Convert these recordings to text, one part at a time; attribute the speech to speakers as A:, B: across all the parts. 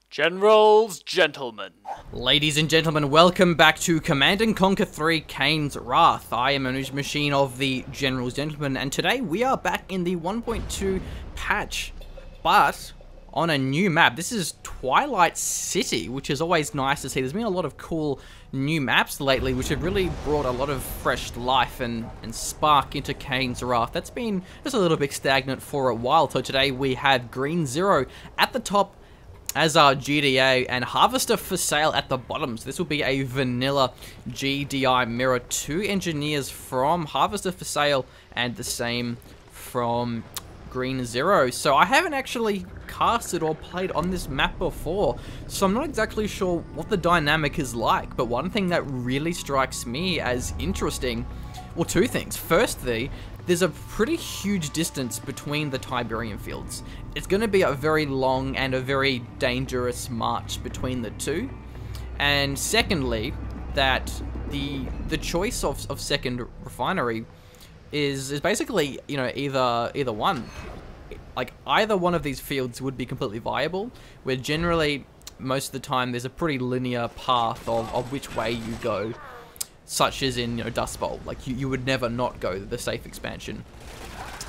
A: Gentlemen.
B: Ladies and gentlemen, welcome back to Command & Conquer 3 Kane's Wrath. I am a news machine of the Gentlemen, and today we are back in the 1.2 patch, but on a new map. This is Twilight City, which is always nice to see. There's been a lot of cool new maps lately, which have really brought a lot of fresh life and spark into Kane's Wrath. That's been just a little bit stagnant for a while, so today we have Green Zero at the top as our GDA and Harvester4Sale at the bottom. So this will be a vanilla GDI mirror. Two engineers from Harvester4Sale and the same from Green Zero. So I haven't actually casted or played on this map before, so I'm not exactly sure what the dynamic is like, but one thing that really strikes me as interesting, well, two things. Firstly, there's a pretty huge distance between the Tiberium fields. It's going to be a very long and a very dangerous march between the two. And secondly, that the choice of second refinery is basically, you know, either one. Like, either one of these fields would be completely viable, where generally most of the time there's a pretty linear path of which way you go, such as in, you know, Dust Bowl. Like, you would never not go the safe expansion.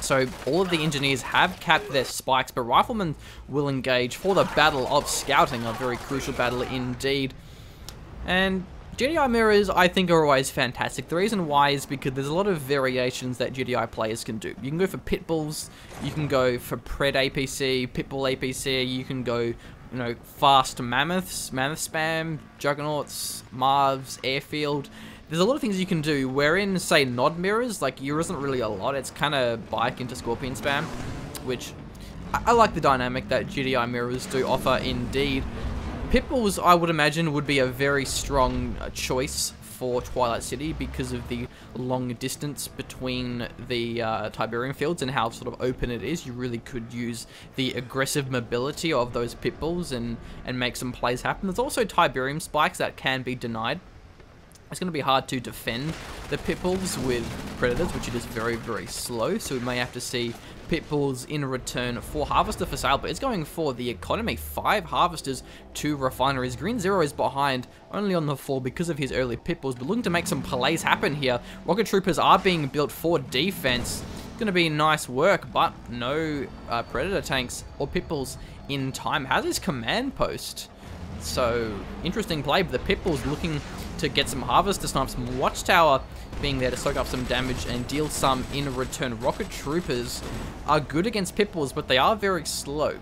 B: So all of the engineers have capped their spikes, but riflemen will engage for the Battle of Scouting, a very crucial battle indeed. And GDI mirrors, I think, are always fantastic. The reason why is because there's a lot of variations that GDI players can do. You can go for pit bulls, you can go for pred APC, pitbull APC, you can go, you know, fast mammoths, mammoth spam, juggernauts, marvs, airfield. There's a lot of things you can do, wherein, say, nod mirrors, like, there isn't really a lot. It's kind of bike into scorpion spam, which I like the dynamic that GDI mirrors do offer indeed. Pitbulls, I would imagine, would be a very strong choice for Twilight City because of the long distance between the Tiberium fields and how sort of open it is. You really could use the aggressive mobility of those pitbulls and make some plays happen. There's also Tiberium spikes that can be denied. It's going to be hard to defend the pitbulls with predators, which it is very, very slow, so we may have to see pitbulls in return for Harvester4Sale, but it's going for the economy. 5 harvesters, 2 refineries. Green Zero is behind, only on the 4 because of his early pitbulls, but looking to make some plays happen here. Rocket troopers are being built for defense. It's going to be nice work, but no predator tanks or pitbulls in time. Has his command post, so interesting play, but the pitbulls looking to get some harvester snipes. Watchtower being there to soak up some damage and deal some in return. Rocket troopers are good against pitbulls, but they are very slow.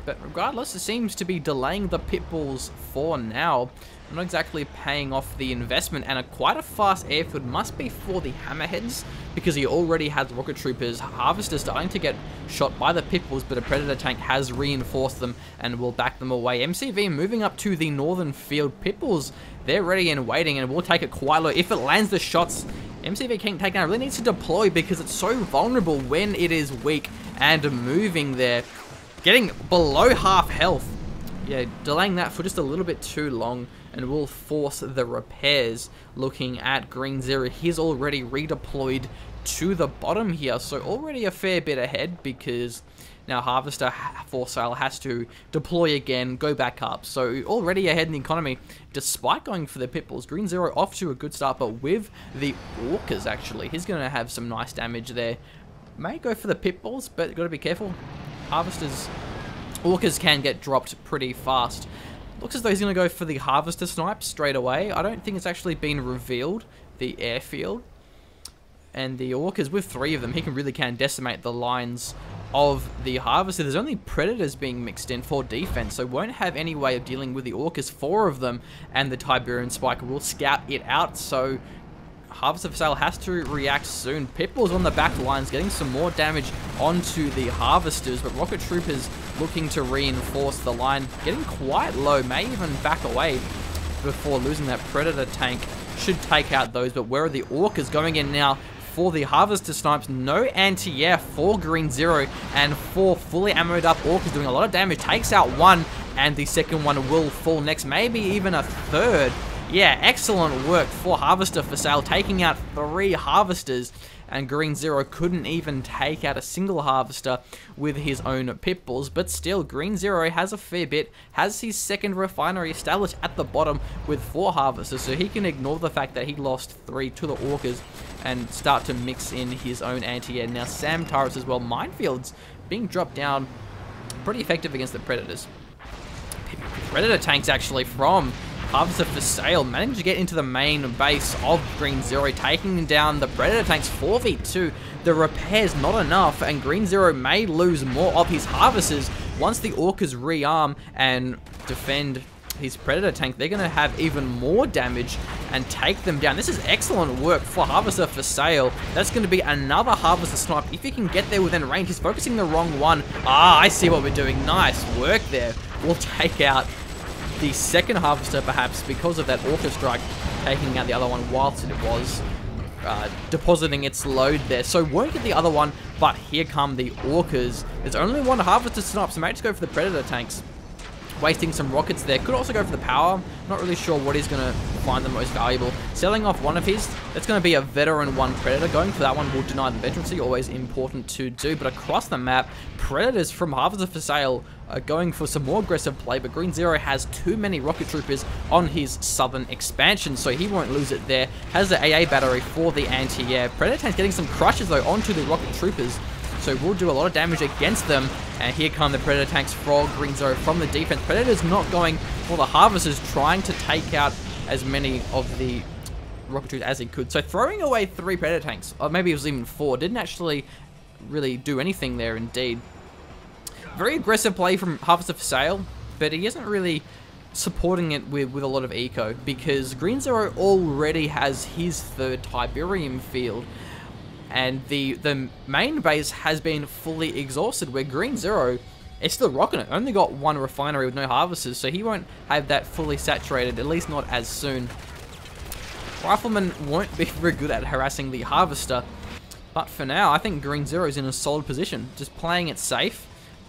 B: But regardless, it seems to be delaying the pitbulls for now. Not exactly paying off the investment, and quite a fast airfield must be for the hammerheads, because he already has rocket troopers. Harvesters starting to get shot by the pitbulls, but a predator tank has reinforced them and will back them away. MCV moving up to the northern field. Pitbulls, they're ready and waiting, and will take it quite low. If it lands the shots, MCV King takedown really needs to deploy because it's so vulnerable when it is weak and moving there. Getting below half health. Yeah, delaying that for just a little bit too long and will force the repairs. Looking at Green Zero, he's already redeployed to the bottom here, so already a fair bit ahead because now Harvester4Sale has to deploy again, go back up, so already ahead in the economy despite going for the pitbulls. Green Zero off to a good start, but with the orcas actually, he's going to have some nice damage there. May go for the pitbulls, but got to be careful. Orcas can get dropped pretty fast. Looks as though he's going to go for the harvester snipe straight away. I don't think it's actually been revealed, the airfield. And the orcas, with 3 of them, he really can decimate the lines of the harvester. There's only predators being mixed in for defense, so won't have any way of dealing with the orcas. 4 of them, and the Tiberium spike will scout it out, so Harvester4Sale has to react soon. Pitbulls on the back lines, getting some more damage onto the harvesters, but rocket troopers looking to reinforce the line, getting quite low, may even back away before losing that predator tank. Should take out those, but where are the orcas going in now for the harvester snipes? No anti-air for Green Zero, and 4 fully ammoed up orcas doing a lot of damage. Takes out 1, and the second one will fall next, maybe even a third. Yeah, excellent work for Harvester4Sale, taking out 3 Harvesters, and Green Zero couldn't even take out a single Harvester with his own Pitbulls, but still, Green Zero has a fair bit, has his second refinery established at the bottom with 4 Harvesters, so he can ignore the fact that he lost 3 to the Orcas and start to mix in his own anti-air. Now, Sam turrets as well, minefields being dropped down, pretty effective against the Predators. Predator tanks actually from Harvester4Sale managed to get into the main base of Green Zero, taking down the Predator tanks 4v2. The repairs not enough, and Green Zero may lose more of his Harvesters. Once the Orcas rearm and defend his Predator tank, they're going to have even more damage and take them down. This is excellent work for Harvester4Sale. That's going to be another Harvester snipe. If he can get there within range, he's focusing the wrong one. Ah, I see what we're doing. Nice work there. We'll take out the second Harvester, perhaps, because of that Orca strike, taking out the other one whilst it was depositing its load there. So won't get the other one, but here come the Orcas. There's only one Harvester snipe, so may just go for the Predator tanks. Wasting some rockets there. Could also go for the power. Not really sure what he's going to find the most valuable. Selling off one of his, that's going to be a veteran 1 Predator. Going for that one will deny the veterancy. Always important to do. But across the map, Predators from Harvester4Sale are going for some more aggressive play. But Green Zero has too many rocket troopers on his southern expansion, so he won't lose it there. Has the AA battery for the anti-air. Predator tank's getting some crushes though onto the rocket troopers, so we'll do a lot of damage against them. And here come the Predator tanks for Green Zero from the defense. Predator's not going for the Harvesters, trying to take out as many of the rocket troopers as he could. So throwing away 3 Predator tanks, or maybe it was even 4, didn't actually really do anything there indeed. Very aggressive play from Harvester4Sale, but he isn't really supporting it with a lot of eco, because Green Zero already has his 3rd Tiberium field. And the main base has been fully exhausted, where Green Zero is still rocking it. Only got 1 refinery with no Harvesters, so he won't have that fully saturated, at least not as soon. Rifleman won't be very good at harassing the Harvester, but for now, I think Green Zero is in a solid position, just playing it safe.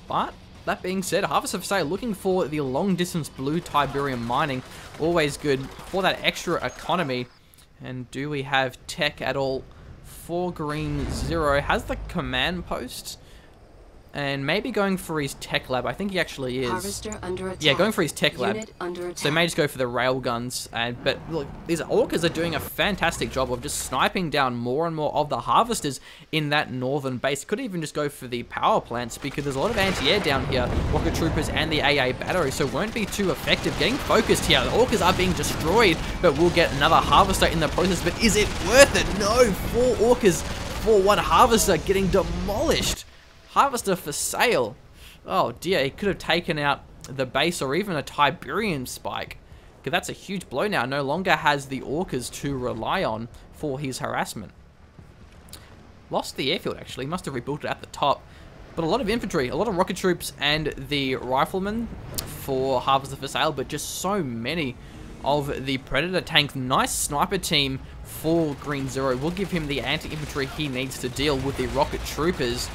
B: But that being said, Harvester4Sale looking for the long-distance blue Tiberium mining, always good for that extra economy. And do we have tech at all? For Green Zero, has the command post, and maybe going for his tech lab. I think he actually is.
A: Harvester under attack.
B: Yeah, going for his tech lab.
A: Unit under attack.
B: So may just go for the rail guns. But look, these Orcas are doing a fantastic job of just sniping down more and more of the Harvesters in that northern base. Could even just go for the power plants, because there's a lot of anti-air down here, rocket troopers and the AA battery, so won't be too effective. Getting focused here. The Orcas are being destroyed, but we'll get another Harvester in the process. But is it worth it? No, 4 Orcas for 1 Harvester getting demolished. Harvester4Sale. Oh dear, he could have taken out the base or even a Tiberium spike, because that's a huge blow now. No longer has the Orcas to rely on for his harassment. Lost the airfield actually, must have rebuilt it at the top. But a lot of infantry, a lot of rocket troops and the riflemen for Harvester4Sale, but just so many of the Predator tanks. Nice sniper team for Green Zero. We'll give him the anti-infantry he needs to deal with the rocket troopers.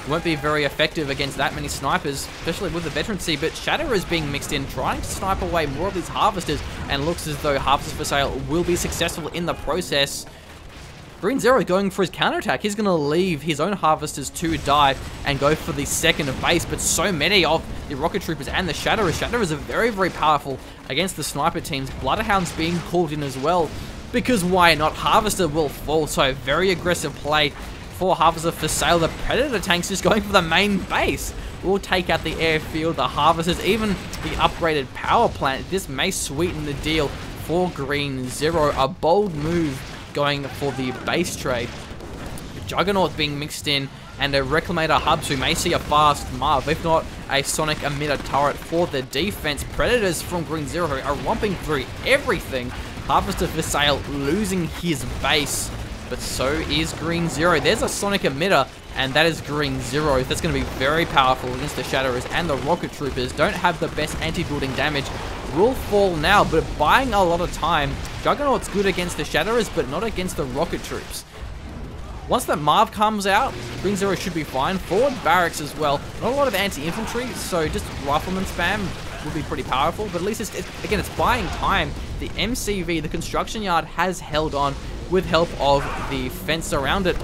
B: Won't be very effective against that many snipers, especially with the veterancy, but Shatter is being mixed in, trying to snipe away more of these Harvesters, and looks as though Harvester4Sale will be successful in the process. Green Zero going for his counterattack. He's going to leave his own Harvesters to die and go for the second base, but so many of the rocket troopers and the Shatterers. Shatterers are very, very powerful against the sniper teams. Bloodhound's being called in as well, because why not? Harvester will fall, so very aggressive play for Harvester4Sale. The Predator tanks just going for the main base. We'll take out the airfield, the Harvesters, even the upgraded power plant. This may sweeten the deal for Green Zero. A bold move going for the base trade. Juggernaut being mixed in, and a Reclamator hub, so we may see a fast Marv, if not a Sonic Emitter turret for the defense. Predators from Green Zero are romping through everything. Harvester4Sale losing his base, but so is Green Zero. There's a Sonic Emitter, and that is Green Zero. That's going to be very powerful against the Shatterers, and the Rocket Troopers don't have the best anti-building damage. Will fall now, but buying a lot of time. Juggernaut's good against the Shatterers, but not against the Rocket Troops. Once that Marv comes out, Green Zero should be fine. Forward barracks as well. Not a lot of anti-infantry, so just rifleman spam. would be pretty powerful, but at least again, it's buying time. The MCV, the construction yard, has held on with help of the fence around it.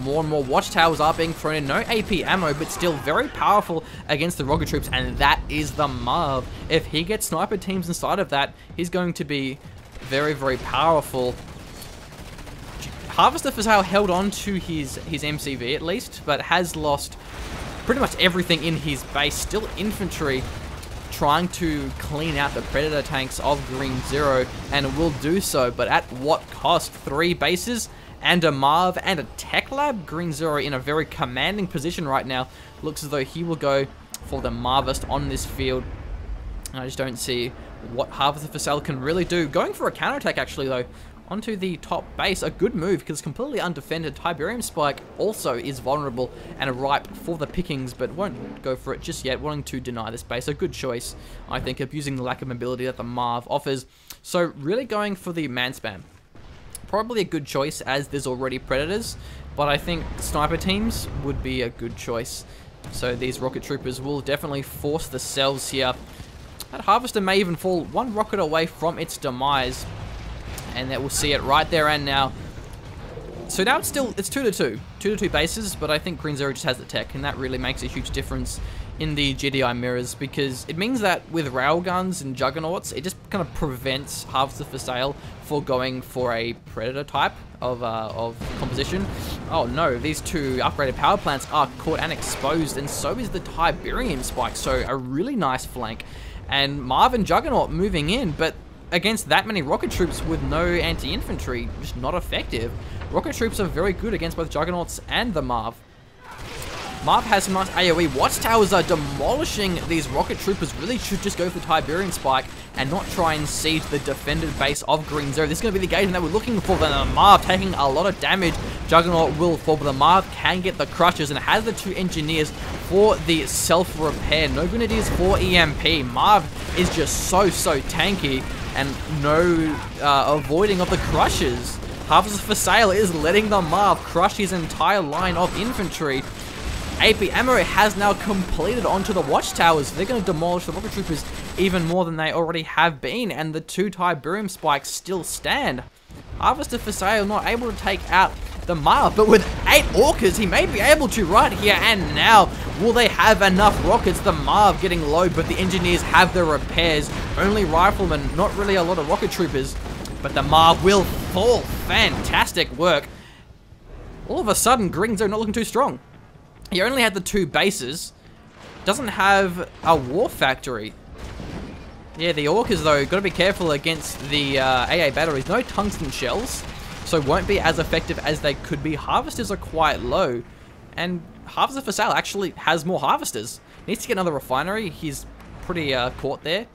B: More and more watchtowers are being thrown in. No AP ammo, but still very powerful against the rocket troops, and that is the Marv. If he gets sniper teams inside of that, he's going to be very, very powerful. Harvester4Sale held on to his MCV at least, but has lost pretty much everything in his base. Still infantry trying to clean out the Predator tanks of Green Zero, and will do so, but at what cost? 3 bases and a Marv and a tech lab. Green Zero in a very commanding position right now. Looks as though he will go for the Marvest on this field. I just don't see what Harvester4Sale can really do. Going for a counterattack actually though, onto the top base. A good move because it's completely undefended. Tiberium Spike also is vulnerable and ripe for the pickings, but won't go for it just yet, wanting to deny this base. A good choice, I think, abusing the lack of mobility that the Marv offers. So really going for the man spam. Probably a good choice as there's already Predators, but I think sniper teams would be a good choice. So these rocket troopers will definitely force the cells here. That Harvester may even fall 1 rocket away from its demise, and that we'll see it right there and now. So now it's 2-2. 2-2 bases, but I think Green Zero just has the tech, and that really makes a huge difference in the GDI mirrors, because it means that with railguns and juggernauts, it just kind of prevents Harvester4Sale for going for a Predator type of composition. Oh no, these 2 upgraded power plants are caught and exposed, and so is the Tiberium Spike, so a really nice flank. And Marv and Juggernaut moving in, but against that many rocket troops with no anti-infantry, just not effective. Rocket troops are very good against both Juggernauts and the Marv. Marv has some nice AoE. Watchtowers are demolishing these rocket troopers. Really should just go for Tiberium Spike and not try and siege the defended base of Green Zero. This is going to be the engagement that we're looking for. The Marv taking a lot of damage. Juggernaut will fall, but the Marv can get the crutches and has the 2 engineers for the self-repair. No grenadiers for EMP. Marv is just so tanky, and no avoiding of the crushes. Harvester4Sale is letting the Marv crush his entire line of infantry. AP ammo has now completed onto the watchtowers. They're going to demolish the rocket troopers even more than they already have been, and the 2 Tiberium Spikes still stand. Harvester4Sale not able to take out the Marv, but with 8 Orcas, he may be able to right here and now. Will they have enough rockets? The Marv getting low, but the engineers have the repairs. Only riflemen, not really a lot of rocket troopers, but the Marv will fall. Fantastic work. All of a sudden, Green Zero not looking too strong. He only had the 2 bases. Doesn't have a war factory. Yeah, the Orcas though, got to be careful against the AA batteries. No tungsten shells, so won't be as effective as they could be. Harvesters are quite low, and Harvester4Sale actually has more harvesters. Needs to get another refinery. He's pretty caught there.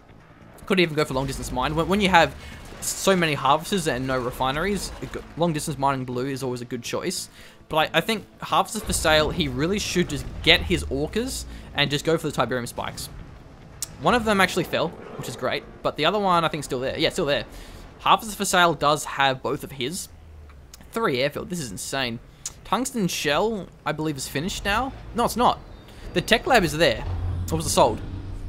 B: Could even go for long distance mine. When you have so many harvesters and no refineries, long distance mining blue is always a good choice. But I think Harvester4Sale, he really should just get his Orcas and just go for the Tiberium Spikes. One of them actually fell, which is great, but the other one I think is still there. Yeah, still there. Harvester4Sale does have both of his. 3 airfield, this is insane. Tungsten shell, I believe, is finished now. No, it's not. The tech lab is there. Or was it sold?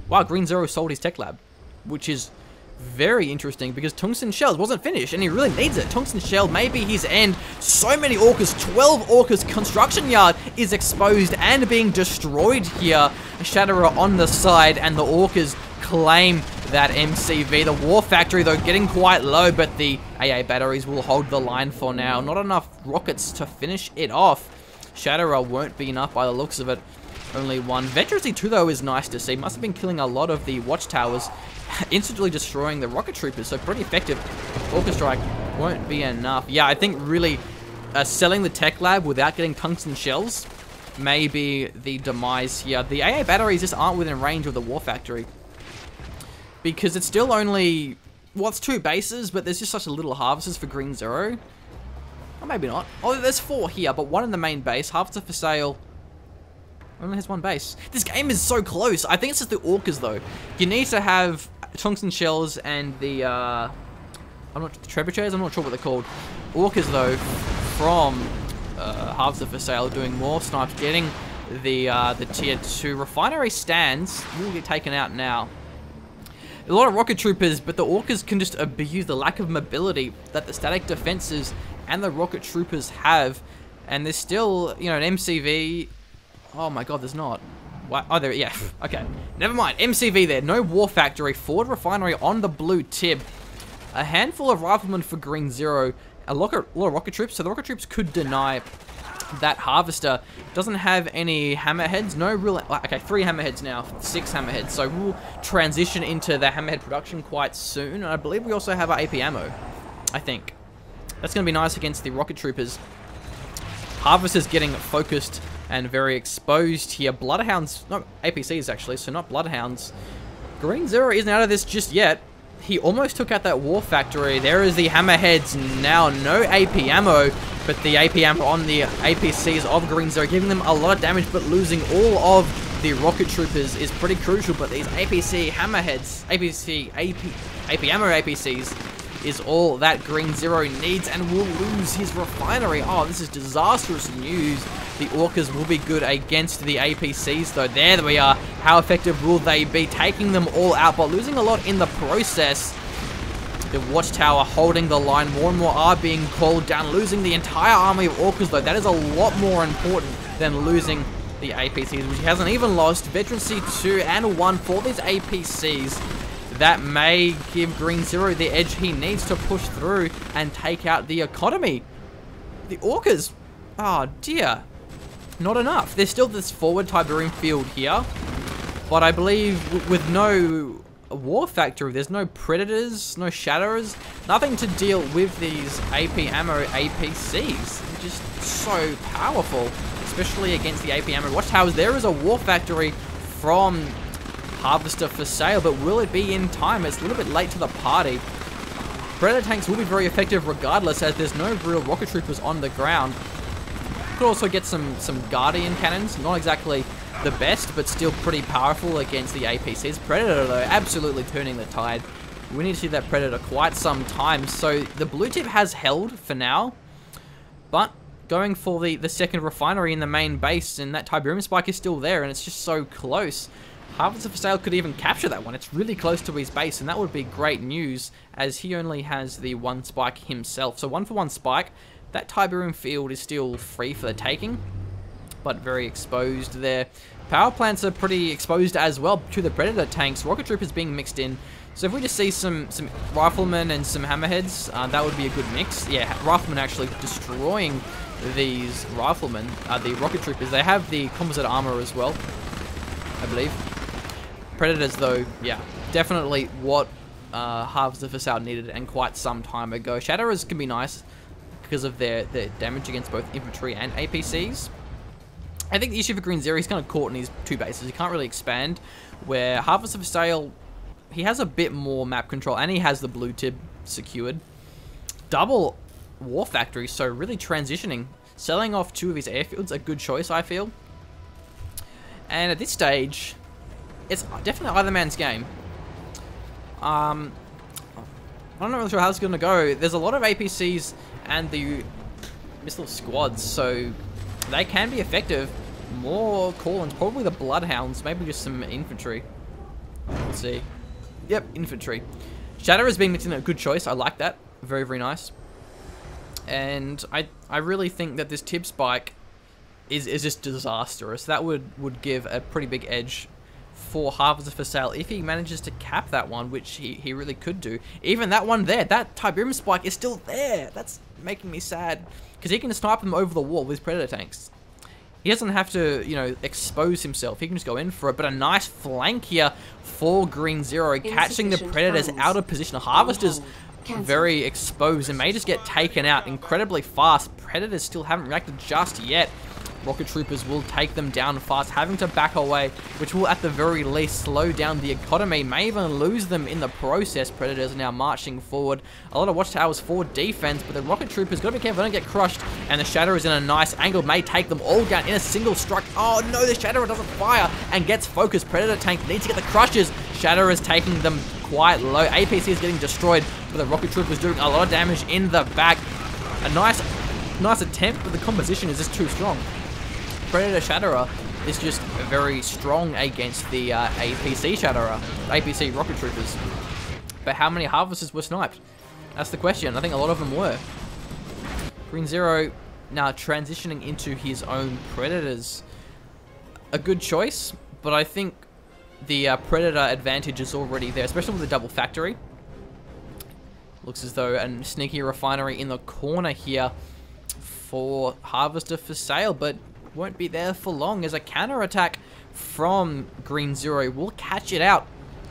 B: Wow, Green Zero sold his tech lab, which is very interesting because Tungsten Shells wasn't finished and he really needs it. Tungsten Shell may be his end. So many Orcas, 12 Orcas. Construction yard is exposed and being destroyed here. Shatterer on the side, and the Orcas claim that MCV. The War Factory though getting quite low, but the AA batteries will hold the line for now. Not enough rockets to finish it off. Shatterer won't be enough by the looks of it. Only 1. Veterancy 2 though is nice to see. Must have been killing a lot of the watchtowers, instantly destroying the rocket troopers, so pretty effective. Orca Strike won't be enough. Yeah, I think really selling the tech lab without getting tungsten shells may be the demise here. The AA batteries just aren't within range of the War Factory, because it's still only, well, it's 2 bases, but there's just such a little harvesters for Green Zero. Or maybe not. Oh, there's 4 here, but 1 in the main base. Harvester4Sale only has 1 base. This game is so close. I think it's just the Orcas though. You need to have tungsten shells and the I'm not the trebuchets. I'm not sure what they're called. Orcas though from Harvester4Sale doing more snipes, getting the tier 2 refinery stands will get taken out now. A lot of rocket troopers, but the orcas can just abuse the lack of mobility that the static defenses and the rocket troopers have. And there's still, you know, an MCV. Oh my god, there's not. What? Oh, there, yeah. Okay, never mind. MCV there. No war factory. Forward refinery on the blue tip. A handful of riflemen for green 0. A lot of rocket troops. So the rocket troops could deny that harvester. Doesn't have any hammerheads. No real. Okay, 3 hammerheads now. 6 hammerheads. So we'll transition into the hammerhead production quite soon. And I believe we also have our AP ammo. I think that's going to be nice against the rocket troopers. Harvester's getting focused and very exposed here. Bloodhounds, not APCs actually, so not Bloodhounds. Green 0 isn't out of this just yet. He almost took out that war factory. There is the hammerheads now. No AP ammo, but the AP ammo on the APCs of Green 0, giving them a lot of damage, but losing all of the rocket troopers is pretty crucial. But these APC hammerheads, AP ammo APCs, is all that Green 0 needs, and will lose his refinery. Oh, this is disastrous news. The orcas will be good against the APCs, though. There we are. How effective will they be? Taking them all out, but losing a lot in the process. The watchtower holding the line. More and more are being called down. Losing the entire army of orcas, though. That is a lot more important than losing the APCs, which he hasn't even lost. Veterancy 2 and 1 for these APCs. That may give Green 0 the edge he needs to push through and take out the economy. The orcas, oh dear, not enough. There's still this forward Tiberium field here, but I believe with no war factory, there's no predators, no shatterers, nothing to deal with these AP ammo APCs. They're just so powerful, especially against the AP ammo watchtowers. There is a war factory from Harvester4Sale, but will it be in time? It's a little bit late to the party. Predator tanks will be very effective regardless, as there's no real rocket troopers on the ground. Could also get some Guardian cannons, not exactly the best, but still pretty powerful against the APCs. Predator, though, absolutely turning the tide. We need to see that Predator quite some time. So the blue tip has held for now, but going for the second refinery in the main base, and that Tiberium spike is still there, and it's just so close. Harvester4Sale could even capture that one. It's really close to his base, and that would be great news, as he only has the 1 spike himself. So 1-for-1 spike. That Tiberium field is still free for the taking, but very exposed there. Power plants are pretty exposed as well to the Predator tanks. Rocket troopers being mixed in. So if we just see some riflemen and some hammerheads, that would be a good mix. Yeah, riflemen actually destroying these riflemen. The rocket troopers, they have the composite armor as well, I believe. Predators, though, yeah, definitely what Harvester4Sale needed, and quite some time ago. Shatterers can be nice because of their damage against both infantry and APCs. I think the issue for Green 0, he's kind of caught in his 2 bases. He can't really expand, where Harvester4Sale, he has a bit more map control, and he has the blue tip secured. Double war factory, so really transitioning. Selling off 2 of his airfields, a good choice, I feel. And at this stage, it's definitely either man's game. I'm not really sure how it's going to go. There's a lot of APCs and the missile squads, so they can be effective. More call-ins, probably the Bloodhounds, maybe just some infantry. Let's see. Yep, infantry. Shatter has been a good choice. I like that. Very, very nice. And I really think that this tip spike is just disastrous. That would give a pretty big edge for Harvester4Sale if he manages to cap that one, which he really could do. Even that one there, that Tiberium spike is still there. That's making me sad, because he can snipe them over the wall with Predator tanks. He doesn't have to, you know, expose himself. He can just go in for it. But a nice flank here for Green 0, catching the Predators out of position. Harvester's very exposed and may just get taken out incredibly fast. Predators still haven't reacted just yet. Rocket troopers will take them down fast, having to back away, which will at the very least slow down the economy, may even lose them in the process. Predators are now marching forward. A lot of watchtowers for defense, but the rocket troopers got to be careful, don't get crushed, and the Shatter is in a nice angle, may take them all down in a single strike. Oh no, the Shatter doesn't fire and gets focused. Predator tank needs to get the crushes. Shatter is taking them quite low. APC is getting destroyed, but the rocket troopers doing a lot of damage in the back. A nice attempt, but the composition is just too strong. Predator Shatterer is just very strong against the APC Shatterer, APC Rocket Troopers. But how many Harvesters were sniped? That's the question. I think a lot of them were. Green Zero now transitioning into his own Predators. A good choice, but I think the Predator advantage is already there, especially with the double factory. Looks as though a sneaky refinery in the corner here for Harvester4Sale, but won't be there for long as a counter-attack from Green Zero will catch it out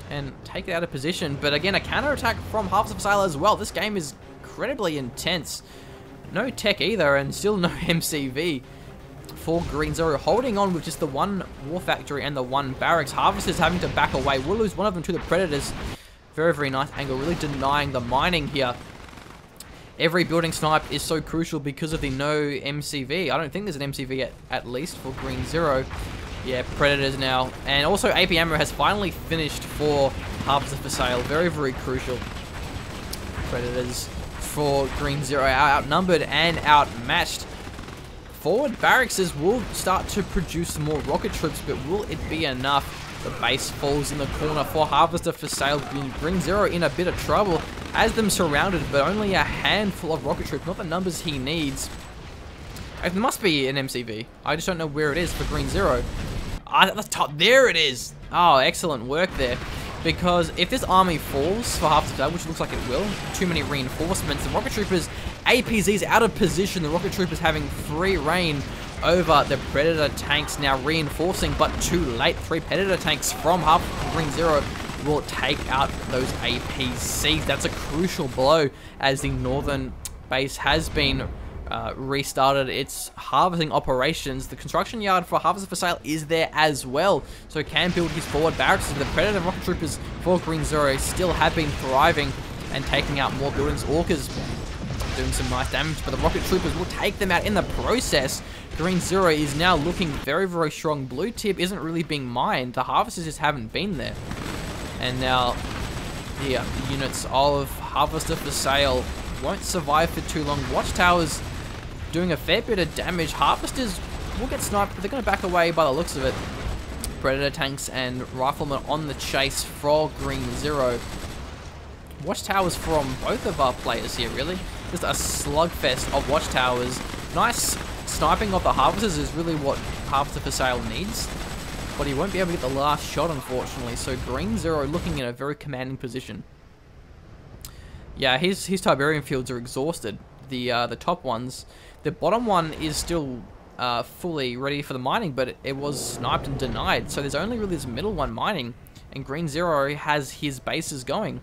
B: and take it out of position. But again, a counter-attack from Harvester4Sale as well. This game is incredibly intense. No tech either, and still no MCV for Green Zero, holding on with just the one war factory and the one barracks. Harvester's having to back away. We'll lose one of them to the Predators. Very, very nice angle, really denying the mining here. Every building snipe is so crucial because of the no MCV. I don't think there's an MCV at least for Green Zero. Yeah, Predators now. And also AP ammo has finally finished for Harvester4Sale. Very, very crucial. Predators for Green Zero are outnumbered and outmatched. Forward barracks will start to produce more rocket troops, but will it be enough? The base falls in the corner for Harvester4Sale. Green Zero in a bit of trouble. Has them surrounded, but only a handful of rocket troops, not the numbers he needs. There must be an MCV. I just don't know where it is for Green Zero. At the top, there it is. Oh, excellent work there. Because if this army falls for Harvester4Sale, which looks like it will, too many reinforcements, the rocket troopers, APZ's out of position. The rocket troopers having free reign over the Predator tanks, now reinforcing, but too late. 3 Predator tanks from Green Zero will take out those APCs. That's a crucial blow as the northern base has been restarted its harvesting operations. The construction yard for Harvester4Sale is there as well, so can build his forward barracks. The Predator rocket troopers for Green Zero still have been thriving and taking out more buildings. Orcas doing some nice damage, but the rocket troopers will take them out in the process. Green Zero is now looking very, very strong. Blue tip isn't really being mined. The harvesters just haven't been there. And now the units of Harvester4Sale won't survive for too long. Watchtowers doing a fair bit of damage. Harvesters will get sniped, but they're going to back away by the looks of it. Predator tanks and riflemen on the chase for Green Zero. Watchtowers from both of our players here, really. Just a slugfest of watchtowers. Nice sniping of the harvesters is really what Harvester4Sale needs, but he won't be able to get the last shot, unfortunately. So Green Zero looking in a very commanding position. Yeah, his Tiberium fields are exhausted. The top ones. The bottom one is still fully ready for the mining, but it was sniped and denied. So there's only really this middle one mining, and Green Zero has his bases going.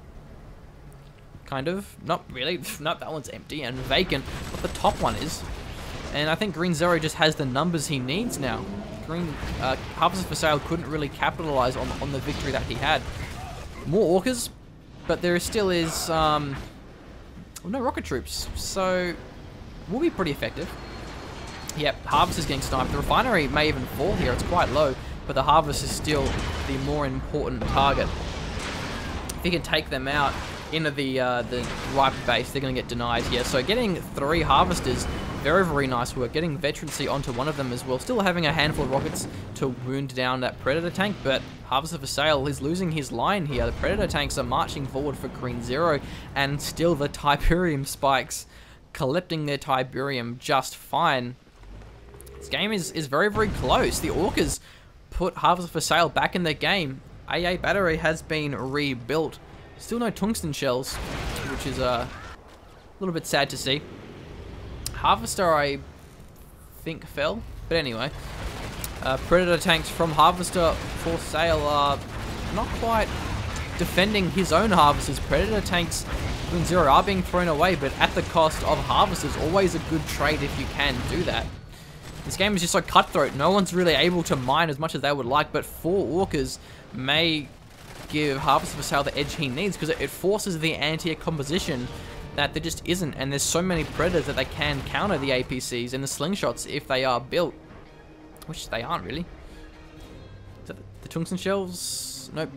B: Kind of. Not really. Nope, that one's empty and vacant, but the top one is. And I think Green Zero just has the numbers he needs now. Harvester4Sale couldn't really capitalize on the victory that he had. More orcas, but there still is no rocket troops, so will be pretty effective. Yep, Harvest is getting sniped. The refinery may even fall here. It's quite low, but the Harvest is still the more important target. If he can take them out into the Riper base, they're going to get denied here. So getting 3 Harvesters, very, very nice work. Getting veterancy onto one of them as well. Still having a handful of rockets to wound down that Predator tank, but Harvester4Sale is losing his line here. The Predator tanks are marching forward for Green Zero, and still the Tiberium spikes collecting their Tiberium just fine. This game is very, very close. The Orcas put Harvester4Sale back in the game. AA battery has been rebuilt. Still no tungsten shells, which is a little bit sad to see. Harvester, I think, fell. But anyway, Predator tanks from Harvester4Sale are not quite defending his own Harvesters. Predator tanks, Green Zero, are being thrown away, but at the cost of Harvesters. Always a good trade if you can do that. This game is just so cutthroat. No one's really able to mine as much as they would like, but 4 Orcas may give Harvester4Sale the edge he needs, because it forces the anti-air composition that there just isn't, and there's so many Predators that they can counter the APCs and the slingshots if they are built, which they aren't really. Is that the tungsten shells? Nope.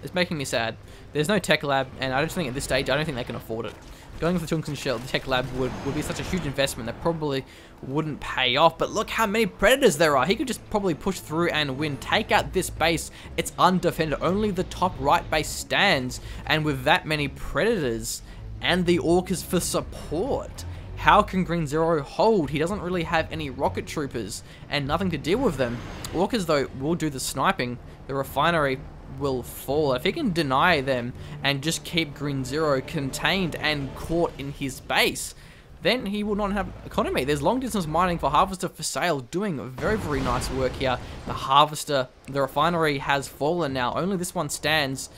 B: It's making me sad. There's no tech lab, and I just think at this stage, I don't think they can afford it. Going for the Tungsten Shell Tech Lab would be such a huge investment that probably wouldn't pay off. But look how many Predators there are. He could just probably push through and win. Take out this base. It's undefended. Only the top right base stands. And with that many Predators and the Orcas for support, how can Green Zero hold? He doesn't really have any rocket troopers and nothing to deal with them. Orcas, though, will do the sniping. The refinery will fall. If he can deny them and just keep Green Zero contained and caught in his base, then he will not have economy. There's long distance mining for Harvester4Sale doing very, very nice work here. The refinery has fallen now. Only this one stands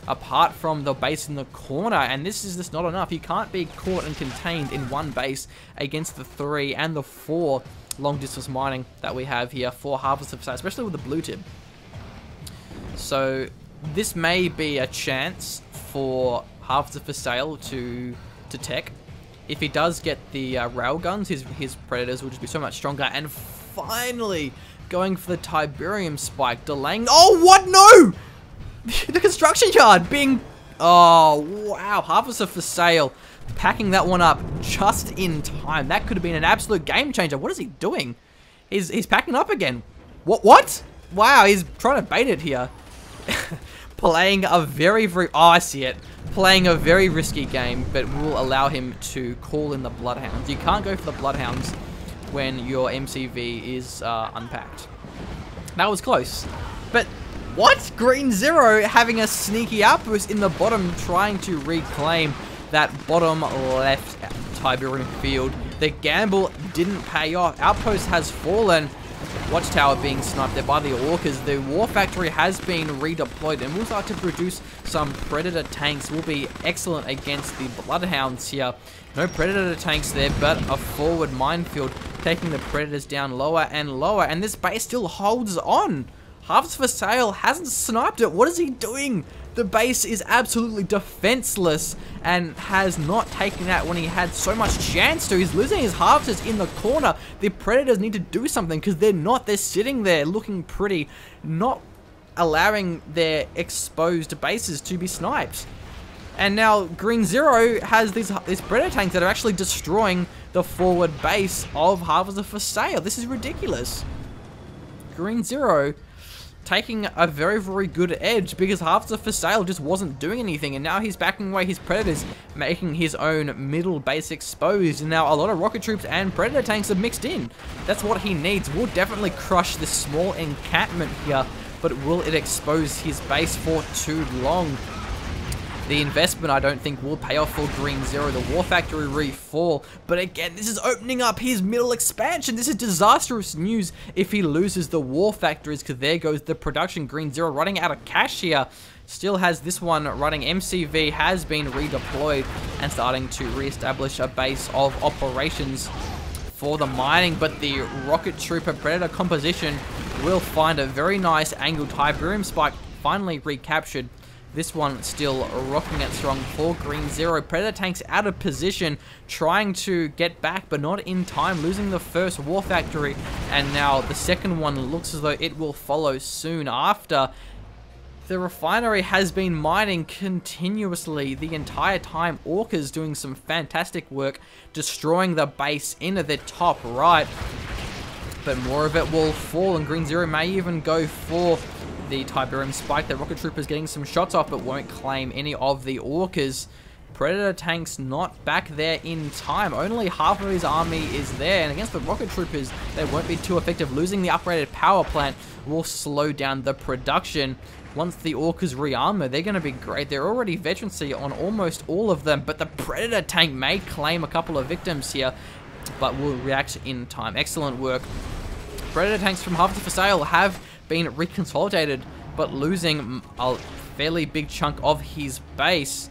B: apart from the base in the corner, and this is just not enough. You can't be caught and contained in one base against the 3 and the 4 long distance mining that we have here for Harvester4Sale, especially with the blue tip. So this may be a chance for Harvester4Sale to tech. If he does get the railguns, his Predators will just be so much stronger. And finally, going for the Tiberium spike, delaying. Oh, what? No! The construction yard being... Oh, wow. Harvester4Sale packing that one up just in time. That could have been an absolute game changer. What is he doing? He's packing up again. What? Wow, he's trying to bait it here. Playing a very... Oh, I see it. Playing a very risky game, but will allow him to call in the Bloodhounds. You can't go for the Bloodhounds when your MCV is unpacked. That was close. But what? Green Zero having a sneaky outpost in the bottom, trying to reclaim that bottom left Tiberium field. The gamble didn't pay off. Outpost has fallen. Watchtower being sniped there by the Orcas. The War Factory has been redeployed and will start to produce some Predator tanks. Will be excellent against the Bloodhounds here. No Predator tanks there, but a forward minefield taking the Predators down lower and lower. And this base still holds on. Harvester4Sale hasn't sniped it. What is he doing? The base is absolutely defenseless and has not taken out when he had so much chance to. He's losing his harvesters in the corner. The Predators need to do something because they're not. They're sitting there looking pretty, not allowing their exposed bases to be sniped. And now Green Zero has these Predator tanks that are actually destroying the forward base of Harvester4Sale. This is ridiculous. Green Zero taking a very, very good edge because Harvester4Sale just wasn't doing anything, and now he's backing away his Predators, making his own middle base exposed, and now a lot of rocket troops and Predator tanks are mixed in. That's what he needs. Will definitely crush this small encampment here, but will it expose his base for too long? The investment, I don't think, will pay off for Green Zero. The War Factory refall. But again, this is opening up his middle expansion. This is disastrous news if he loses the War Factories, because there goes the production. Green Zero running out of cash here. Still has this one running. MCV has been redeployed and starting to re-establish a base of operations for the mining. But the Rocket Trooper Predator composition will find a very nice angle. Tiberium spike finally recaptured. This one still rocking it strong for Green Zero. Predator tanks out of position, trying to get back, but not in time, losing the first War Factory. And now the second one looks as though it will follow soon after. The refinery has been mining continuously the entire time. Orcas doing some fantastic work, destroying the base into the top right. But more of it will fall, and Green Zero may even go for the Tiberium spike. The Rocket Troopers getting some shots off, but won't claim any of the Orcas. Predator tanks not back there in time. Only half of his army is there, and against the Rocket Troopers, they won't be too effective. Losing the upgraded power plant will slow down the production. Once the Orcas rearmor, they're going to be great. They're already veterancy on almost all of them, but the Predator tank may claim a couple of victims here, but will react in time. Excellent work. Predator tanks from Harvester4Sale have been reconsolidated, but losing a fairly big chunk of his base,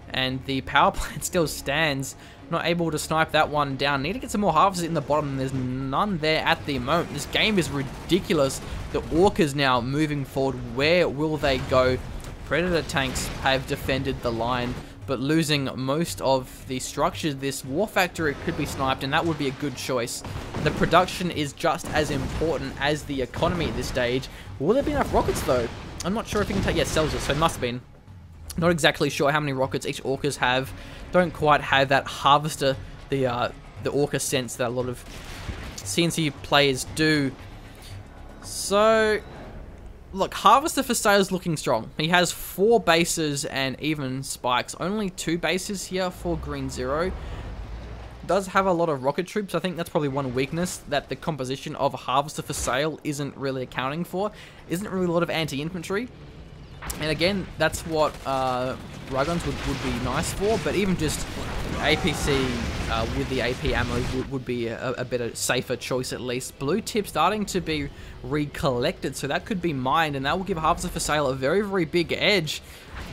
B: and the power plant still stands. Not able to snipe that one down. Need to get some more harvesters in the bottom, and there's none there at the moment. This game is ridiculous. The Orcas now moving forward. Where will they go? Predator tanks have defended the line, but losing most of the structures. This War Factory could be sniped, and that would be a good choice. The production is just as important as the economy at this stage. Will there be enough rockets, though? I'm not sure if he can take... Yeah, sells it, so it must have been. Not exactly sure how many rockets each Orcas have. Don't quite have that Harvester, the Orca sense that a lot of CNC players do. So, look, Harvester4Sale is looking strong. He has 4 bases and even spikes. Only 2 bases here for Green Zero. Does have a lot of rocket troops. I think that's probably one weakness that the composition of Harvester4Sale isn't really accounting for. Isn't really a lot of anti-infantry. And again, that's what Ryguns would be nice for, but even just APC with the AP ammo would be a better, safer choice at least. Blue tip starting to be recollected, so that could be mined, and that will give Harvester4Sale a very, very big edge.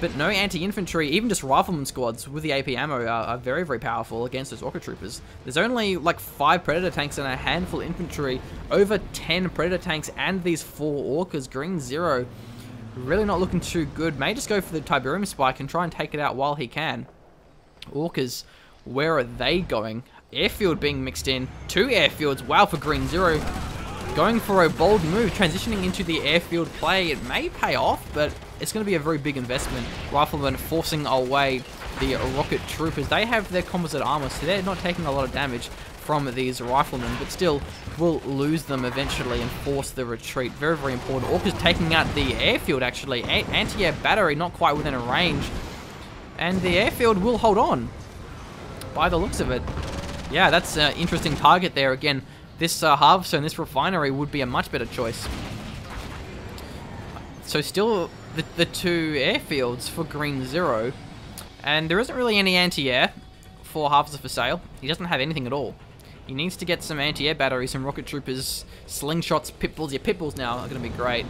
B: But no anti-infantry, even just rifleman squads with the AP ammo are very, very powerful against those Orca troopers. There's only like 5 Predator tanks and a handful of infantry, over 10 Predator tanks and these 4 Orcas. Green Zero really not looking too good. May just go for the Tiberium spike and try and take it out while he can. Orcas, where are they going? Airfield being mixed in. 2 airfields. Wow, for Green Zero. Going for a bold move, transitioning into the airfield play. It may pay off, but it's going to be a very big investment. Riflemen forcing away the rocket troopers. They have their composite armor, so they're not taking a lot of damage from these riflemen, but still will lose them eventually and force the retreat. Very, very important. Orcas taking out the airfield, actually. Anti-air battery not quite within a range. And the airfield will hold on, by the looks of it. Yeah, that's an interesting target there. Again, this Harvester and this refinery would be a much better choice. So still the 2 airfields for Green Zero. And there isn't really any anti-air for Harvester4Sale. He doesn't have anything at all. He needs to get some anti-air batteries, some rocket troopers, slingshots, pitbulls. Yeah, pitbulls now are going to be great.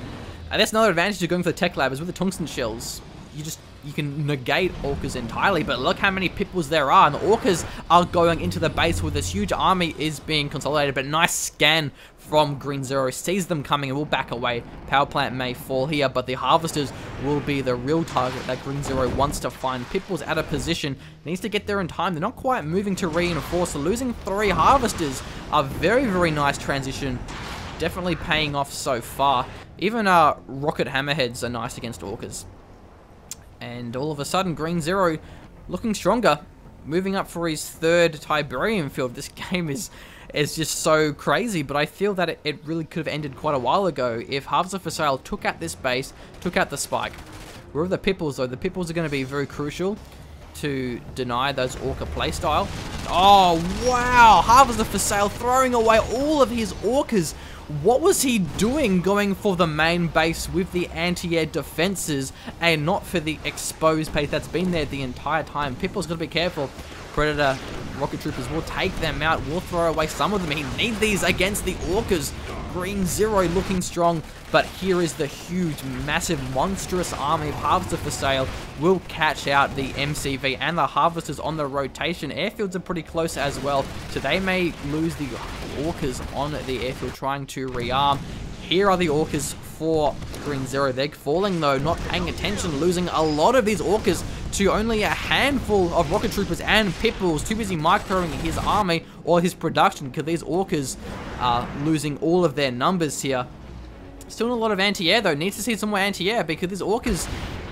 B: That's another advantage of going for the tech lab is with the tungsten shells. You can negate Orcas entirely, but look how many pitbulls there are, and the Orcas are going into the base where this huge army is being consolidated, but nice scan from Green Zero, sees them coming and will back away. Power plant may fall here, but the Harvesters will be the real target that Green Zero wants to find. Pitbull's out of position, needs to get there in time. They're not quite moving to reinforce, so losing 3 Harvesters. A very, very nice transition. Definitely paying off so far. Even rocket hammerheads are nice against Orcas. And all of a sudden, Green Zero looking stronger, moving up for his 3rd Tiberium field. This game is just so crazy, but I feel that it really could have ended quite a while ago if Harvester4Sale took out this base, took out the spike. Where are the pitbulls though? The pitbulls are going to be very crucial to deny those Orca playstyle. Oh wow, Harvester4Sale throwing away all of his Orcas. What was he doing going for the main base with the anti-air defenses and not for the exposed base that's been there the entire time? Pitbull's got to be careful. Predator rocket troopers will take them out, will throw away some of them. He needs these against the Orcas. Green Zero looking strong, but here is the huge, massive, monstrous army of Harvester4Sale will catch out the MCV and the Harvesters on the rotation. Airfields are pretty close as well, so they may lose the Orcas on the airfield trying to rearm. Here are the Orcas for Green Zero. They're falling though, not paying attention, losing a lot of these Orcas to only a handful of rocket troopers and pitbulls, too busy microing his army or his production because these Orcas are losing all of their numbers here. Still not a lot of anti-air though, needs to see some more anti-air because these Orcas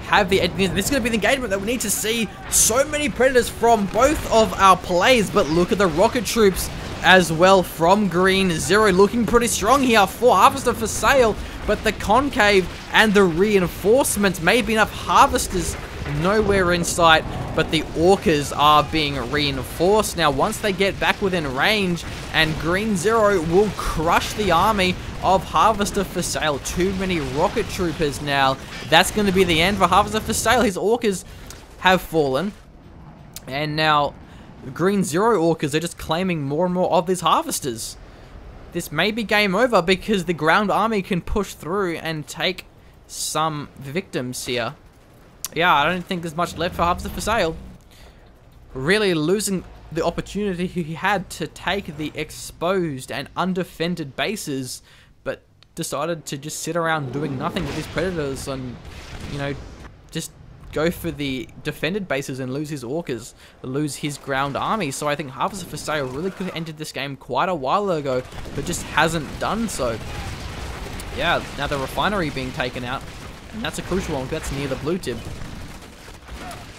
B: have the, this is going to be the engagement that we need to see. So many Predators from both of our plays, but look at the rocket troops as well from Green Zero, looking pretty strong here for Harvester4Sale, but the concave and the reinforcements may be enough. Harvesters nowhere in sight, but the Orcas are being reinforced. Now once they get back within range, and Green Zero will crush the army of Harvester4Sale. Too many rocket troopers now. That's going to be the end for Harvester4Sale. His Orcas have fallen, and now Green Zero Orcas are just claiming more and more of these Harvesters. This may be game over because the ground army can push through and take some victims here. Yeah, I don't think there's much left for Harvester4Sale. Really losing the opportunity he had to take the exposed and undefended bases, but decided to just sit around doing nothing with his Predators and, you know, just go for the defended bases and lose his Orcas, lose his ground army. So I think Harvester4Sale really could have ended this game quite a while ago, but just hasn't done so. Yeah, now the refinery being taken out, and that's a crucial one, that's near the blue tip.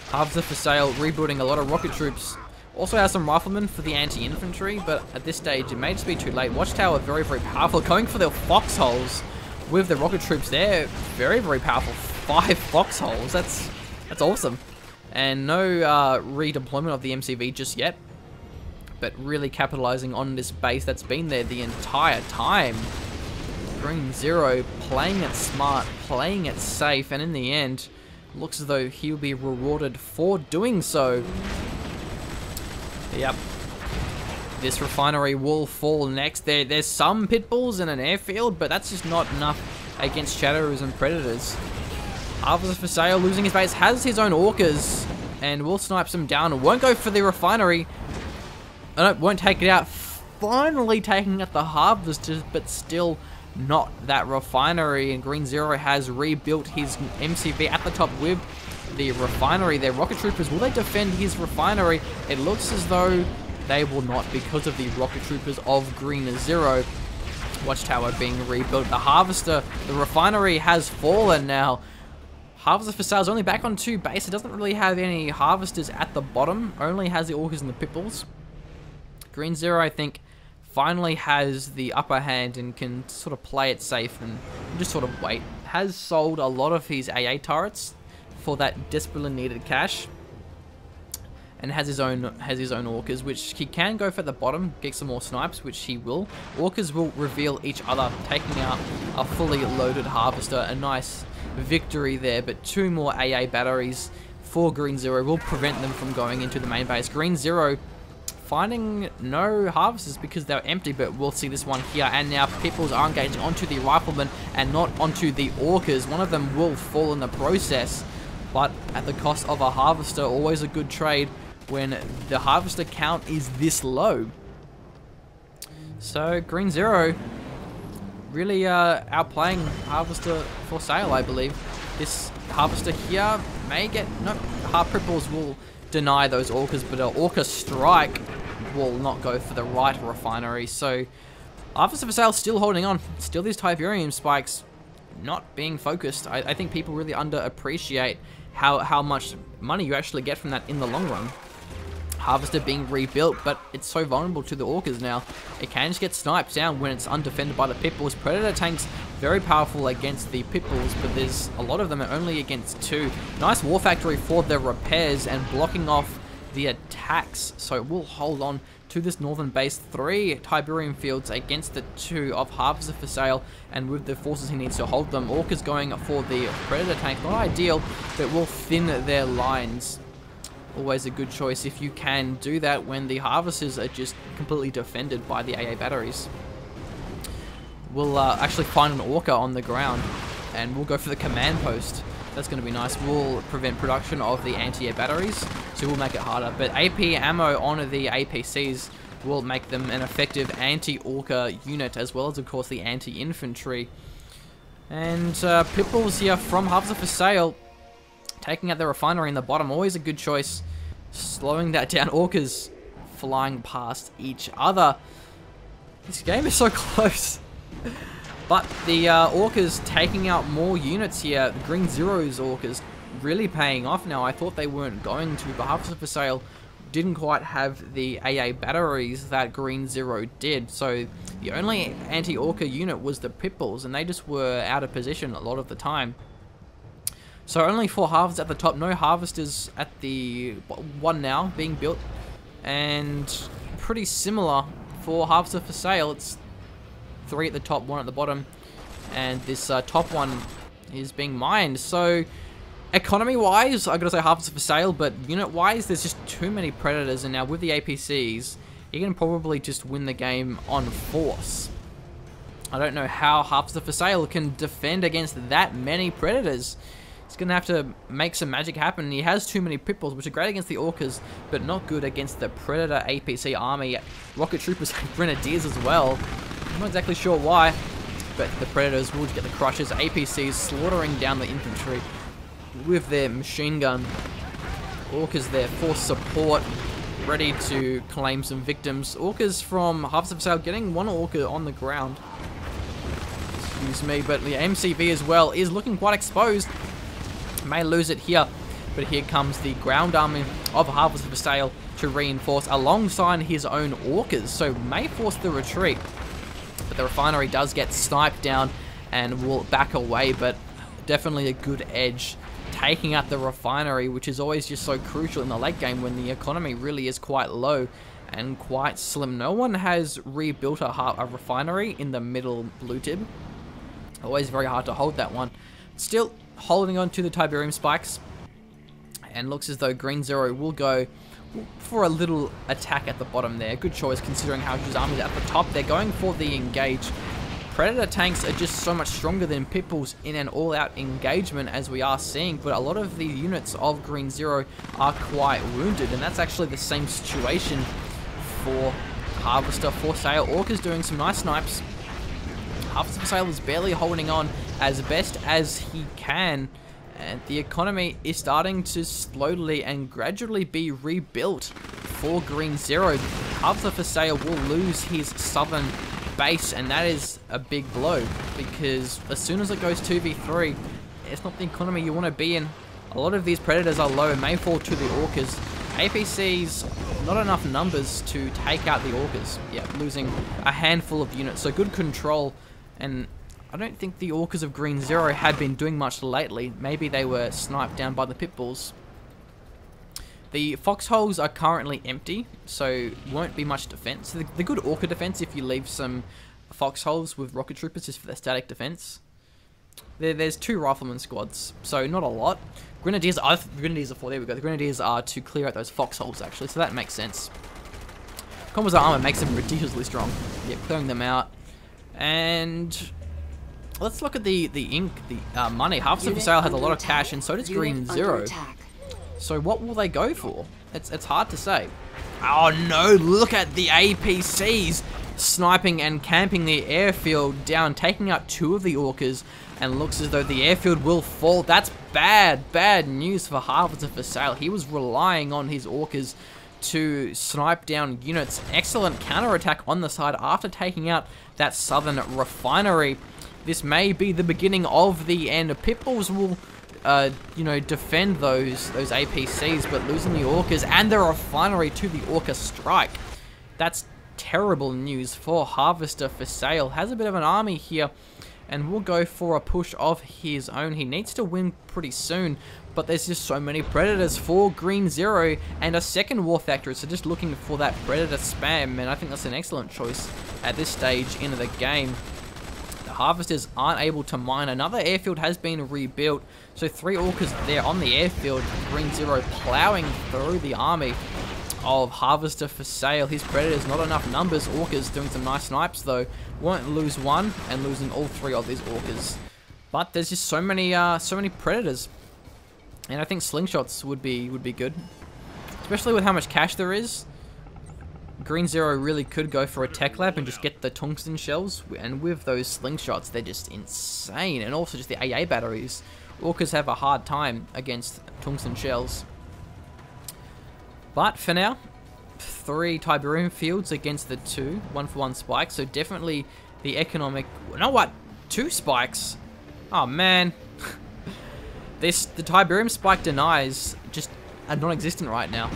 B: Harvester4Sale rebuilding a lot of rocket troops. Also has some riflemen for the anti-infantry, but at this stage it may just be too late. Watchtower very, very powerful. Going for the foxholes with the rocket troops there. Very, very powerful. 5 foxholes. That's awesome. And no redeployment of the MCV just yet. But really capitalizing on this base that's been there the entire time. Green Zero playing it smart, playing it safe, and in the end, looks as though he'll be rewarded for doing so. Yep. This refinery will fall next. There's some pit bulls in an airfield, but that's just not enough against Shadows and Predators. Harvester4Sale losing his base, has his own Orcas, and will snipe some down. Won't go for the refinery. No, won't take it out. Finally taking out the Harvesters, but still not that refinery. And Green Zero has rebuilt his MCV at the top with the refinery. Their rocket troopers, will they defend his refinery? It looks as though they will not because of the rocket troopers of Green Zero. Watchtower being rebuilt. The Harvester, the refinery has fallen now. Harvester4Sale is only back on 2 base. It doesn't really have any Harvesters at the bottom. Only has the Orcas and the Pitbulls. Green Zero, I think, finally has the upper hand and can sort of play it safe and just sort of wait. Has sold a lot of his AA turrets for that desperately needed cash, and has his own Orcas, which he can go for the bottom, get some more snipes, which he will. Orcas will reveal each other, taking out a fully loaded Harvester. A nice victory there, but 2 more AA batteries for Green Zero will prevent them from going into the main base. Green Zero finding no Harvesters because they're empty, but we'll see this one here. And now Pitbulls are engaging onto the Riflemen and not onto the Orcas. One of them will fall in the process, but at the cost of a Harvester. Always a good trade when the Harvester count is this low. So Green Zero really outplaying Harvester4Sale, I believe. This Harvester here may get... No, Pitbulls will deny those Orcas, but an Orca strike will not go for the right refinery. So Harvester4Sale still holding on. Still these Tiberium spikes not being focused. I think people really underappreciate how much money you actually get from that in the long run. Harvester being rebuilt, but it's so vulnerable to the Orcas now. It can just get sniped down when it's undefended by the Pitbulls. Predator tanks, very powerful against the Pitbulls, but there's a lot of them are only against 2. Nice War Factory for the repairs and blocking off the attacks, so it will hold on to this northern base. 3 Tiberium fields against the 2 of Harvester4Sale, and with the forces he needs to hold them. Orcas going for the Predator tank, not ideal, but will thin their lines. Always a good choice if you can do that when the Harvesters are just completely defended by the AA batteries. We'll actually find an Orca on the ground, and we'll go for the command post. That's going to be nice. We'll prevent production of the anti-air batteries, so we'll make it harder. But AP ammo on the APCs will make them an effective anti-Orca unit, as well as, of course, the anti-infantry. And Pitbulls here from Harvester4Sale, taking out the refinery in the bottom, always a good choice. Slowing that down. Orcas flying past each other. This game is so close. But the Orcas taking out more units here. The Green Zero's Orcas really paying off now. I thought they weren't going to, but Harvester4Sale didn't quite have the AA batteries that Green Zero did. So the only anti-Orca unit was the Pitbulls, and they just were out of position a lot of the time. So only 4 Harvesters at the top, no Harvesters at the 1 now being built, and pretty similar for Harvester4Sale. It's 3 at the top, 1 at the bottom, and this top one is being mined. So economy-wise, I gotta say Harvester4Sale, but unit-wise, there's just too many Predators, and now with the APCs, you can probably just win the game on force. I don't know how Harvester4Sale can defend against that many Predators. He's going to have to make some magic happen. He has too many Pitbulls, which are great against the Orcas, but not good against the Predator APC army. Rocket Troopers and Grenadiers as well. I'm not exactly sure why, but the Predators will get the crushes. APCs slaughtering down the infantry with their machine gun. Orcas there for support, ready to claim some victims. Orcas from Harvester4Sale getting 1 Orca on the ground. Excuse me, but the MCV as well is looking quite exposed. May lose it here, but here comes the ground army of Harvester4Sale to reinforce alongside his own orcas, so may force the retreat. But the refinery does get sniped down and will back away, but definitely a good edge. Taking out the refinery, which is always just so crucial in the late game when the economy really is quite low and quite slim. No one has rebuilt a refinery in the middle blue tib. Always very hard to hold that one. Still holding on to the Tiberium spikes, and looks as though Green Zero will go for a little attack at the bottom there. Good choice considering how his army is at the top. They're going for the engage. Predator tanks are just so much stronger than Pitbulls in an all-out engagement, as we are seeing, but a lot of the units of Green Zero are quite wounded, and that's actually the same situation for Harvester4Sale. Orca's doing some nice snipes. Harvester4Sale is barely holding on as best as he can, and the economy is starting to slowly and gradually be rebuilt for Green Zero. Harvester4Sale will lose his southern base, and that is a big blow, because as soon as it goes 2v3, it's not the economy you want to be in. A lot of these predators are low and may fall to the orcas. APCs, not enough numbers to take out the orcas. Yeah, losing a handful of units, so good control. And I don't think the orcas of Green Zero had been doing much lately. Maybe they were sniped down by the Pitbulls. The foxholes are currently empty, so won't be much defense. The good orca defense, if you leave some foxholes with rocket troopers, is for their static defense. There's 2 rifleman squads, so not a lot. Grenadiers are 4. There we go. The Grenadiers are to clear out those foxholes, actually, so that makes sense. Composite armor makes them ridiculously strong. Yeah, clearing them out. And let's look at the money. Harvester4Sale has a lot of cash, and so does Green Zero. So what will they go for? It's hard to say. Oh no, look at the APCs sniping and camping the airfield down, taking out 2 of the orcas, and looks as though the airfield will fall. That's bad news for Harvester4Sale. He was relying on his orcas to snipe down units. Excellent counterattack on the side after taking out that southern refinery. This may be the beginning of the end. Pitbulls will you know, defend those APCs, but losing the orcas and the refinery to the orca strike. That's terrible news for Harvester4Sale. Has a bit of an army here, and will go for a push of his own. He needs to win pretty soon, but there's just so many predators for Green Zero and a second war factory, so just looking for that predator spam, and I think that's an excellent choice at this stage in the game. The harvesters aren't able to mine. Another airfield has been rebuilt, so 3 orcas there on the airfield. Green Zero plowing through the army of Harvester4Sale. His predators, not enough numbers. Orcas doing some nice snipes though. Won't lose one, and losing all 3 of these orcas. But there's just so many predators, and I think slingshots would be good, especially with how much cash there is. Green Zero really could go for a tech lab and just get the tungsten shells, and with those slingshots, they're just insane. And also just the AA batteries. Orcas have a hard time against tungsten shells. But for now, 3 Tiberium fields against the 2, 1-for-1 spikes. So definitely the economic. You know what? 2 spikes. Oh man, the Tiberium spike denies just are non-existent right now.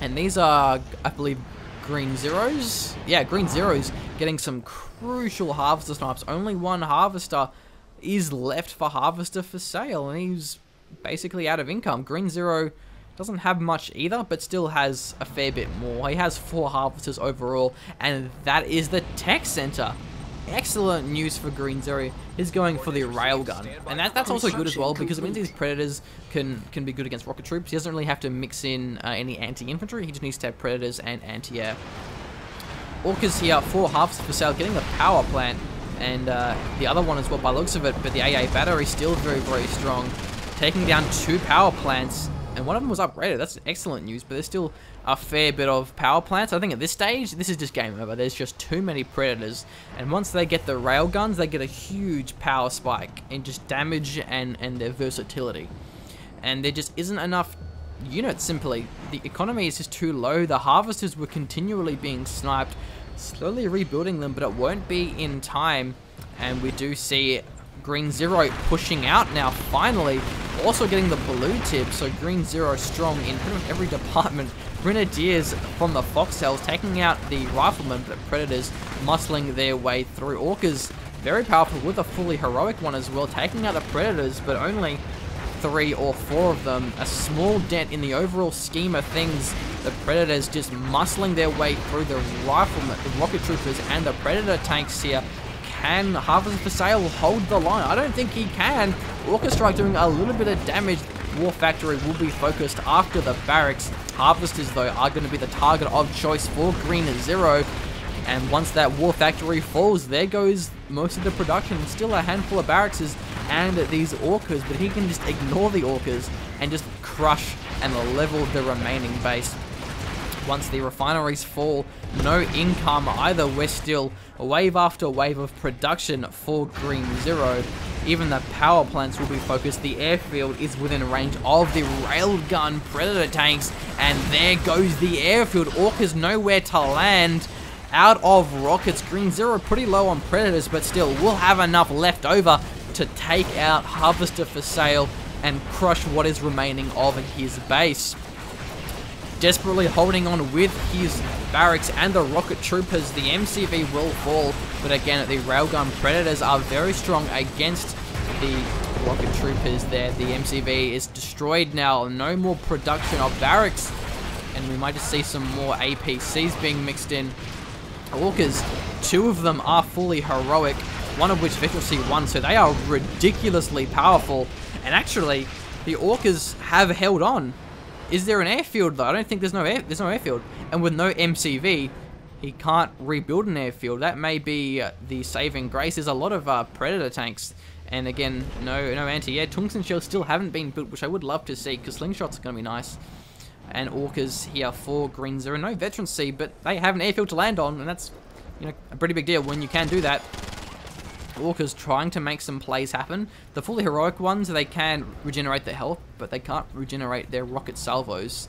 B: And these are, I believe, Green Zeros. Yeah, Green Zeros getting some crucial harvester snipes. Only 1 harvester is left for Harvester4Sale, and he's basically out of income. Green Zero doesn't have much either, but still has a fair bit more. He has 4 harvesters overall, and that is the tech center. Excellent news for Green Zero. He's going for the railgun, and that's also good as well, because it means these predators can be good against rocket troops. He doesn't really have to mix in any anti-infantry. He just needs to have predators and anti-air. Orcas here for Harvester4Sale getting the power plant, and the other one as well by looks of it, but the AA battery still very strong, taking down 2 power plants, and one of them was upgraded. That's excellent news, but there's still a fair bit of power plants. I think at this stage, this is just game over. There's just too many predators, and once they get the railguns, they get a huge power spike in just damage and their versatility, and there just isn't enough units. Simply, the economy is just too low. The harvesters were continually being sniped, slowly rebuilding them, but it won't be in time, and we do see Green Zero pushing out now, finally. Also getting the blue tip, so Green Zero strong in pretty much every department. Grenadiers from the Foxtails taking out the Riflemen, but Predators muscling their way through. Orcas very powerful with a fully heroic one as well, taking out the Predators, but only 3 or 4 of them. A small dent in the overall scheme of things. The Predators just muscling their way through the Riflemen, the Rocket Troopers, and the Predator tanks here. Can Harvester4Sale hold the line? I don't think he can. Orca Strike doing a little bit of damage. War Factory will be focused after the barracks. Harvesters, though, are going to be the target of choice for Green Zero. And once that War Factory falls, there goes most of the production. Still a handful of barracks and these Orcas, but he can just ignore the Orcas and just crush and level the remaining base. Once the refineries fall, no income either. We're still wave after wave of production for Green Zero. Even the power plants will be focused. The airfield is within range of the railgun Predator tanks, and there goes the airfield. Orcas nowhere to land. Out of rockets. Green Zero pretty low on Predators, but still will have enough left over to take out Harvester4Sale and crush what is remaining of his base. Desperately holding on with his barracks and the rocket troopers. The MCV will fall, but again, the railgun Predators are very strong against the rocket troopers there. The MCV is destroyed now. No more production of barracks, and we might just see some more APCs being mixed in. Orcas, 2 of them are fully heroic, one of which Veterancy 1, so they are ridiculously powerful. And actually, the Orcas have held on. Is there an airfield though? I don't think there's no airfield. And with no MCV, he can't rebuild an airfield. That may be the saving grace. There's a lot of Predator tanks. And again, no anti-air. Tungsten shells still haven't been built, which I would love to see, because slingshots are going to be nice. And Orcas here for Green Zero. No Veterancy, but they have an airfield to land on, and that's, you know, a pretty big deal when you can do that. Orcas trying to make some plays happen. The fully heroic ones, they can regenerate their health, but they can't regenerate their rocket salvos.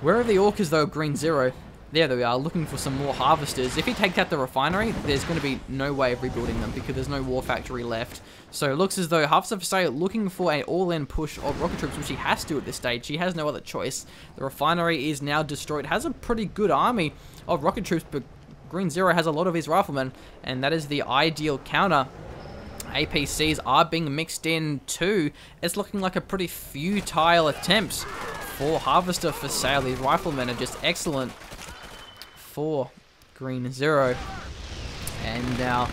B: Where are the Orcas though, Green Zero? There they are, looking for some more harvesters. If he takes out the refinery, there's going to be no way of rebuilding them because there's no war factory left. So it looks as though Harvester4Sale looking for an all-in push of rocket troops, which he has to at this stage. He has no other choice. The refinery is now destroyed. Has a pretty good army of rocket troops, but Green Zero has a lot of his riflemen, and that is the ideal counter. APCs are being mixed in too. It's looking like a pretty futile attempt for Harvester4Sale. These riflemen are just excellent for Green Zero. And now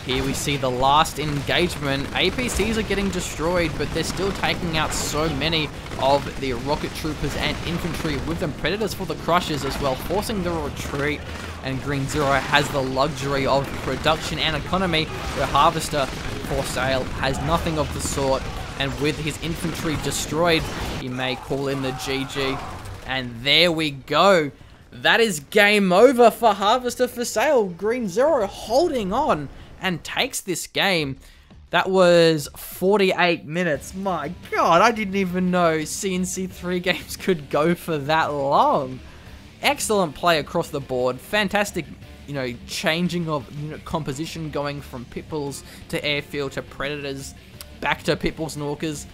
B: here we see the last engagement. APCs are getting destroyed, but they're still taking out so many of the rocket troopers and infantry with them. Predators for the crushers as well, forcing the retreat. And Green Zero has the luxury of production and economy, where Harvester4Sale has nothing of the sort. And with his infantry destroyed, he may call in the GG. And there we go. That is game over for Harvester4Sale. Green Zero holding on and takes this game. That was 48 minutes. My God, I didn't even know CNC3 games could go for that long. Excellent play across the board. Fantastic, you know, changing of unit composition, going from pitbulls to airfield to predators, back to pitbulls and orcas.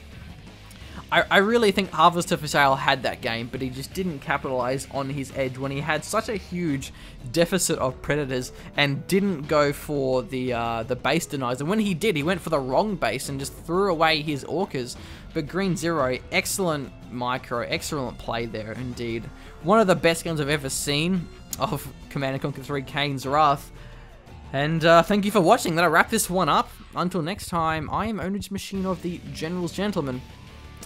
B: I really think Harvester4Sale had that game, but he just didn't capitalize on his edge when he had such a huge deficit of predators and didn't go for the base deniers. And when he did, he went for the wrong base and just threw away his orcas. But Green Zero, excellent micro, excellent play there indeed. One of the best games I've ever seen of Command & Conquer 3 Kane's Wrath. And thank you for watching. That'll wrap this one up. Until next time, I am Ownage Machine of the General's Gentlemen.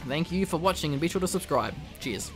B: Thank you for watching and be sure to subscribe. Cheers.